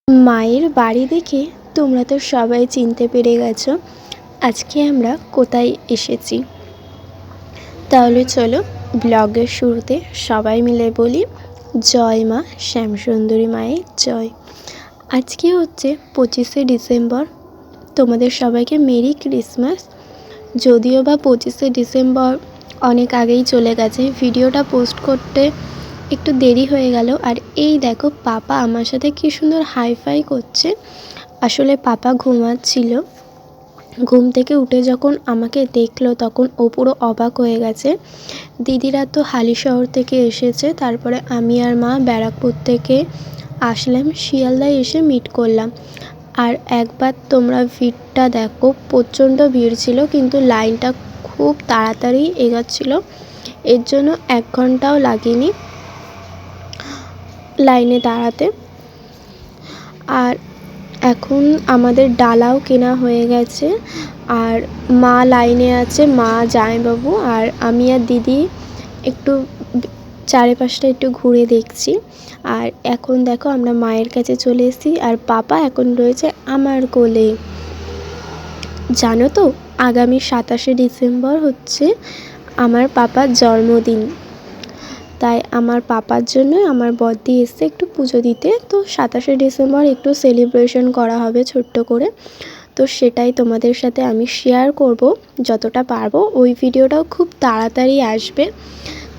মায়ের বাড়ি দেখে তোমরা তো সবাই চিনতে পেরে গেছো আজকে আমরা কোথায় এসেছি। তাহলে চলো ব্লগের শুরুতে সবাই মিলে বলি জয় মা শ্যামসুন্দরী মায়ের জয়। আজকে হচ্ছে 25শে ডিসেম্বর। তোমাদের সবাইকে মেরি ক্রিসমাস। যদিও বা 25শে ডিসেম্বর অনেক আগেই চলে গেছে, ভিডিওটা পোস্ট করতে একটু দেরি হয়ে গেল। আর এই দেখো পাপা আমার সাথে কি সুন্দর হাইফাই করছে। আসলে পাপা ঘুমাচ্ছিল, ঘুম থেকে উঠে যখন আমাকে দেখলো তখন ও পুরো অবাক হয়ে গেছে। দিদিরা তো হালিশহর থেকে এসেছে, তারপরে আমি আর মা ব্যারাকপুর থেকে আসলাম, শিয়ালদায় এসে মিট করলাম। আর একবার তোমরা ভিড়টা দেখো, প্রচণ্ড ভিড় ছিল কিন্তু লাইনটা খুব তাড়াতাড়ি এগোচ্ছিল, এর জন্য 1 ঘন্টাও লাগেনি লাইনে দাঁড়াতে। আর এখন আমাদের ডালাও কেনা হয়ে গেছে, আর মা লাইনে আছে, মা জামাইবাবু আর আমি আর দিদি একটু চারিপাশটা একটু ঘুরে দেখছি। আর এখন দেখো আমরা মায়ের কাছে চলে এসেছি, আর পাপা এখন রয়েছে আমার কোলে। জানো তো আগামী 27শে ডিসেম্বর হচ্ছে আমার পাপার জন্মদিন, তাই আমার পাপার জন্য আমার বড়দি এসছে একটু পুজো দিতে। তো 27শে ডিসেম্বর একটু সেলিব্রেশন করা হবে ছোট্ট করে, তো সেটাই তোমাদের সাথে আমি শেয়ার করব যতটা পারবো। ওই ভিডিওটাও খুব তাড়াতাড়ি আসবে।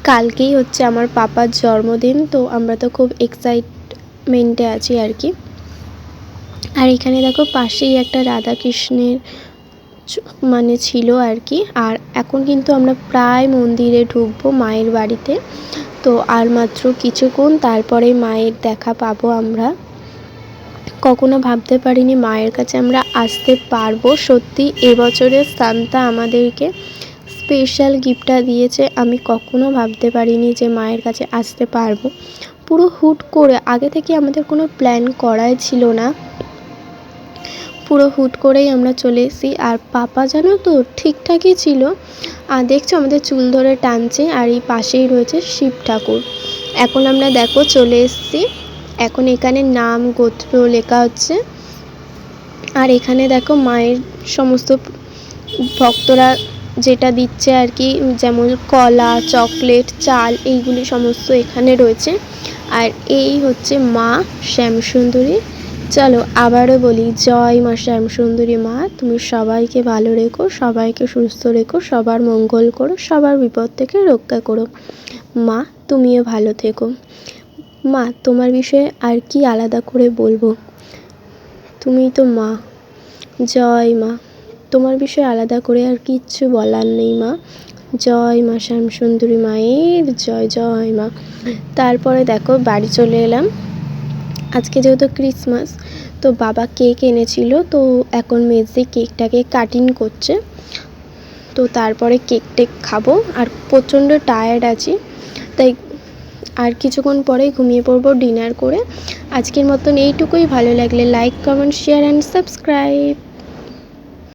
কালকেই হচ্ছে আমার পাপার জন্মদিন, তো আমরা তো খুব এক্সাইটমেন্টে আছি আর কি। আর এখানে দেখো পাশেই একটা রাধাকৃষ্ণের মানে ছিল আর কি। আর এখন কিন্তু আমরা প্রায় মন্দিরে ঢুকবো মায়ের বাড়িতে, তো আর মাত্র কিছুক্ষণ তারপরে মায়ের দেখা পাবো আমরা। কখনো ভাবতে পারিনি মায়ের কাছে আমরা আসতে পারবো। সত্যি এবছরের সান্তা আমাদেরকে স্পেশাল গিফটটা দিয়েছে। আমি কখনো ভাবতে পারিনি যে মায়ের কাছে আসতে পারবো। পুরো হুট করে, আগে থেকে আমাদের কোনো প্ল্যান করাই ছিল না, পুরো হুট করেই আমরা চলে এসেছি। আর পাপা জানো তো ঠিকঠাকই ছিল, আর দেখছো আমাদের চুল ধরে টানছে। আর এই পাশেই রয়েছে শিব ঠাকুর। এখন আমরা দেখো চলে এসেছি, এখন এখানে নাম গোত্র লেখা হচ্ছে। আর এখানে দেখো মায়ের সমস্ত ভক্তরা যেটা দিচ্ছে আর কি, যেমন কলা, চকলেট, চাল, এইগুলি সমস্ত এখানে রয়েছে। আর এই হচ্ছে মা শ্যামসুন্দরী। চলো আবারও বলি জয় মা শ্যামসুন্দরী মা, তুমি সবাইকে ভালো রেখো, সবাইকে সুস্থ রেখো, সবার মঙ্গল করো, সবার বিপদ থেকে রক্ষা করো। মা তুমিও ভালো থেকো। মা তোমার বিষয়ে আর কি আলাদা করে বলবো, তুমিই তো মা। জয় মা, তোমার বিষয়ে আলাদা করে আর কিচ্ছু বলার নেই মা। জয় মা শ্যামসুন্দরী মায়ের জয়, জয় মা। তারপরে দেখো বাড়ি চলে এলাম। আজকে যেহেতু ক্রিসমাস, তো বাবা কেক এনেছিল, তো এখন মেজদি কেকটাকে কাটিং করছে। তো তারপরে কেক টেক খাবো। আর প্রচণ্ড টায়ার্ড আছি, তাই আর কিছুক্ষণ পরেই ঘুমিয়ে পড়বো ডিনার করে। আজকের মতন এইটুকুই। ভালো লাগলে like, comment, share and subscribe.